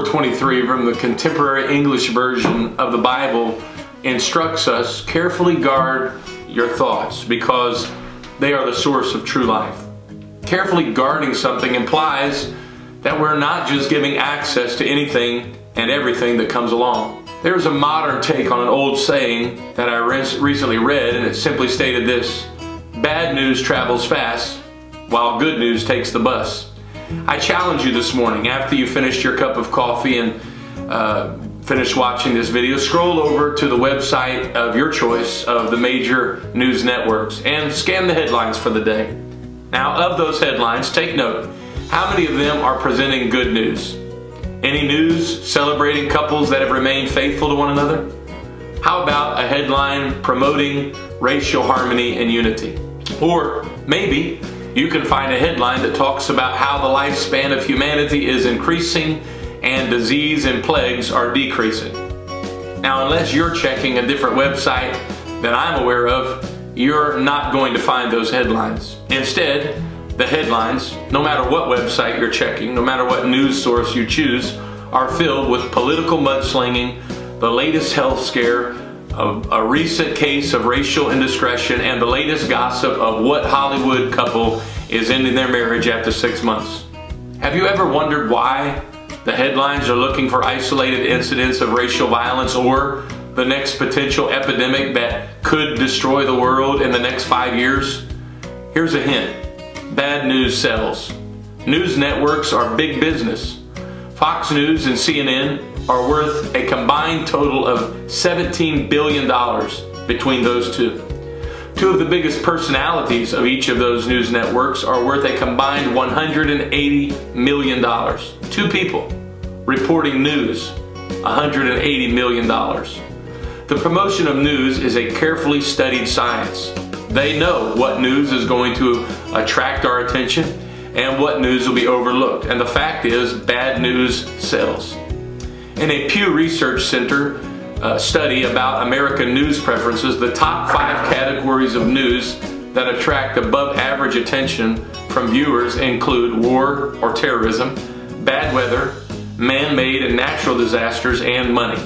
4:23 from the Contemporary English Version of the Bible instructs us, carefully guard your thoughts because they are the source of true life. Carefully guarding something implies that we're not just giving access to anything and everything that comes along. There's a modern take on an old saying that I recently read, and it simply stated this: bad news travels fast while good news takes the bus. I challenge you this morning, after you finished your cup of coffee and finished watching this video, scroll over to the website of your choice of the major news networks and scan the headlines for the day. Now, of those headlines, take note. How many of them are presenting good news? Any news celebrating couples that have remained faithful to one another? How about a headline promoting racial harmony and unity? Or maybe you can find a headline that talks about how the lifespan of humanity is increasing and disease and plagues are decreasing. Now, unless you're checking a different website that I'm aware of, you're not going to find those headlines. Instead, the headlines, no matter what website you're checking, no matter what news source you choose, are filled with political mudslinging, the latest health scare, a recent case of racial indiscretion, and the latest gossip of what Hollywood couple is ending their marriage after 6 months. Have you ever wondered why the headlines are looking for isolated incidents of racial violence or the next potential epidemic that could destroy the world in the next 5 years? Here's a hint. Bad news sells. News networks are big business. Fox News and CNN are worth a combined total of $17 billion between those two. Two of the biggest personalities of each of those news networks are worth a combined $180 million. Two people reporting news, $180 million. The promotion of news is a carefully studied science. They know what news is going to attract our attention and what news will be overlooked. And the fact is, bad news sells. In a Pew Research Center study about American news preferences, the top 5 categories of news that attract above average attention from viewers include war or terrorism, bad weather, man-made and natural disasters, and money.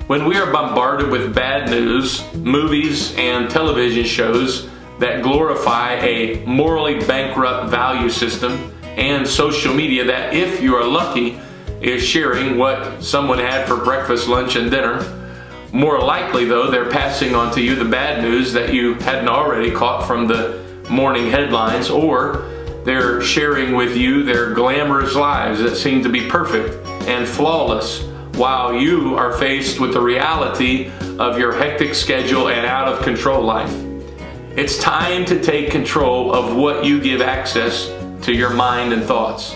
When we are bombarded with bad news, movies and television shows that glorify a morally bankrupt value system, and social media that, if you are lucky, is sharing what someone had for breakfast, lunch, and dinner, more likely though they're passing on to you the bad news that you hadn't already caught from the morning headlines, or they're sharing with you their glamorous lives that seem to be perfect and flawless, while you are faced with the reality of your hectic schedule and out of control life. It's time to take control of what you give access to your mind and thoughts.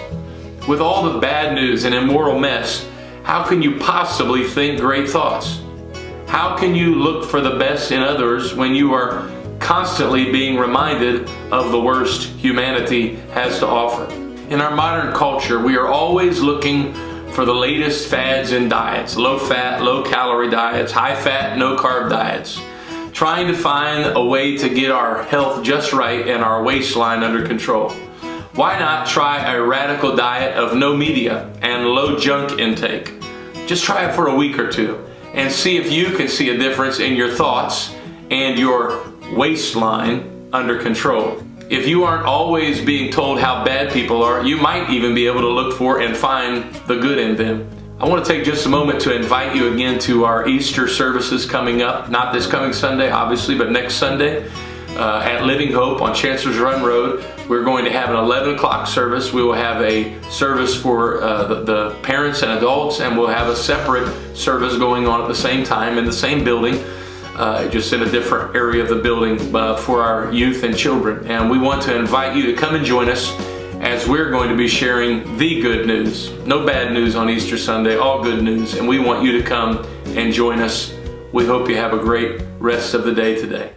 With all the bad news and immoral mess, how can you possibly think great thoughts? How can you look for the best in others when you are constantly being reminded of the worst humanity has to offer? In our modern culture, we are always looking for the latest fads in diets, low-fat, low-calorie diets, high-fat, no-carb diets, trying to find a way to get our health just right and our waistline under control. Why not try a radical diet of no media and low junk intake? Just try it for a week or two and see if you can see a difference in your thoughts and your waistline under control. If you aren't always being told how bad people are, you might even be able to look for and find the good in them. I want to take just a moment to invite you again to our Easter services coming up, not this coming Sunday, obviously, but next Sunday at Living Hope on Chancellor's Run Road. We're going to have an 11 o'clock service. We will have a service for the parents and adults, and we'll have a separate service going on at the same time in the same building, just in a different area of the building for our youth and children. And we want to invite you to come and join us as we're going to be sharing the good news. No bad news on Easter Sunday, all good news. And we want you to come and join us. We hope you have a great rest of the day today.